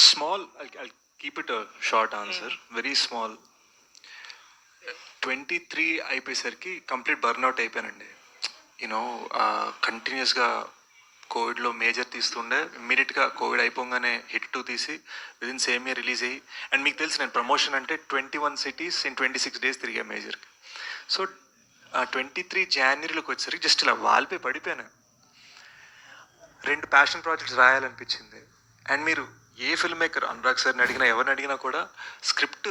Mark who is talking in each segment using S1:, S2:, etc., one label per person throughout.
S1: Small, I'll keep it a short answer. Very small. 23 అయిపోయేసరికి complete burnout అయిపోయానండి. You know కంటిన్యూస్గా కోవిడ్లో మేజర్ తీస్తుండే, ఇమ్మీడియట్గా కోవిడ్ అయిపోగానే హిట్ 2 తీసి విదిన్ సేమ్ ఇయర్ రిలీజ్ అయ్యి, అండ్ మీకు తెలుసు నేను ప్రమోషన్ అంటే 21 cities in 26 days తిరిగా మేజర్కి. సో 23 Januaryలోకి వచ్చేసరికి జస్ట్ ఇలా వాల్పై పడిపోయాను. 2 ప్యాషన్ ప్రాజెక్ట్స్ రాయాలనిపించింది. అండ్ మీరు ఏ ఫిల్మ్ మేకర్ అనురాగ్ సార్ని అడిగినా ఎవరిని అడిగినా కూడా స్క్రిప్ట్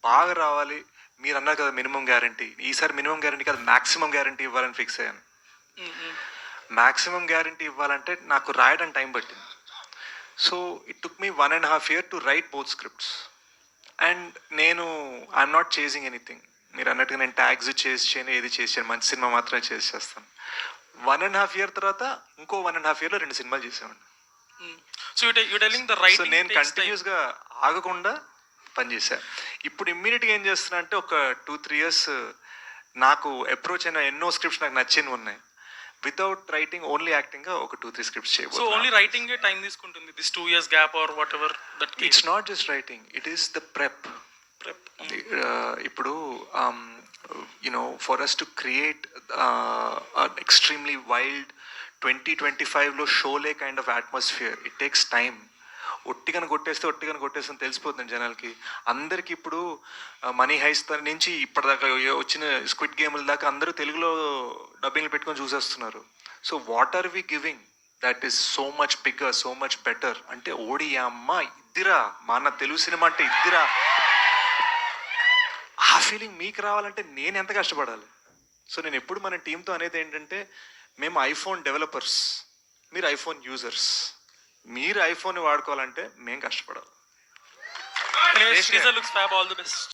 S1: బాగా రావాలి, మీరు అన్నారు కదా మినిమం గ్యారంటీ, ఈసారి మినిమం గ్యారంటీ కాదు మ్యాక్సిమం గ్యారంటీ ఇవ్వాలని ఫిక్స్ అయ్యాను. మ్యాక్సిమం గ్యారంటీ ఇవ్వాలంటే నాకు రాయడం టైం పట్టింది. So it took me 1.5 years to right both scripts. And నేను ఐఎమ్ నాట్ చేసింగ్ ఎనీథింగ్. మీరు అన్నట్టుగా నేను ట్యాగ్స్ చేసి చేయను, ఏది చేసాను, మంచి సినిమా మాత్రమే చేస్తాను. 1.5 years తర్వాత ఇంకో 1.5 yearsలో 2 సినిమాలు చేసేవాడిని. సో నేను కంటిన్యూస్గా ఆగకుండా పనిచేశాను. ఇప్పుడు ఇమ్మీడియట్గా ఏం చేస్తున్నా అంటే ఒక 2-3 years నాకు అప్రోచ్ అయిన ఎన్నో స్క్రిప్ట్స్ నాకు నచ్చింది ఉన్నాయి. వితౌట్ రైటింగ్ ఓన్లీ యాక్టింగ్ గా ఒక 2-3 స్క్రిప్ట్స్ చేయబోతున్నాను. So only writing a time తీసుకుంటుంది this 2 years gap or what ever that. It's not just writing, it is the prep. ఇప్పుడు for us to create extremely wild 2025లో Sholay kind of atmosphere, it takes time. ఒట్టిగని కొట్టేస్తే తెలిసిపోతుంది జనాలకి. అందరికి ఇప్పుడు money heist నుంచి ఇప్పటిదాకా వచ్చిన స్క్విడ్ గేమ్ల దాకా అందరూ తెలుగులో డబ్బింగ్లు పెట్టుకొని చూసేస్తున్నారు. So what are we giving that is so much bigger, so much better అంటే ఓడి అమ్మ ఇద్దిరా, మన తెలుగు సినిమా అంటే ఇద్దిరా, ఆ ఫీలింగ్ మీకు రావాలంటే నేను ఎంత కష్టపడాలి. సో నేను ఎప్పుడు మన టీంతో అనేది ఏంటంటే, మేము ఐఫోన్ డెవలపర్స్, మీరు ఐఫోన్ యూజర్స్. మీరు ఐఫోన్ వాడుకోవాలంటే మేము కష్టపడాలి.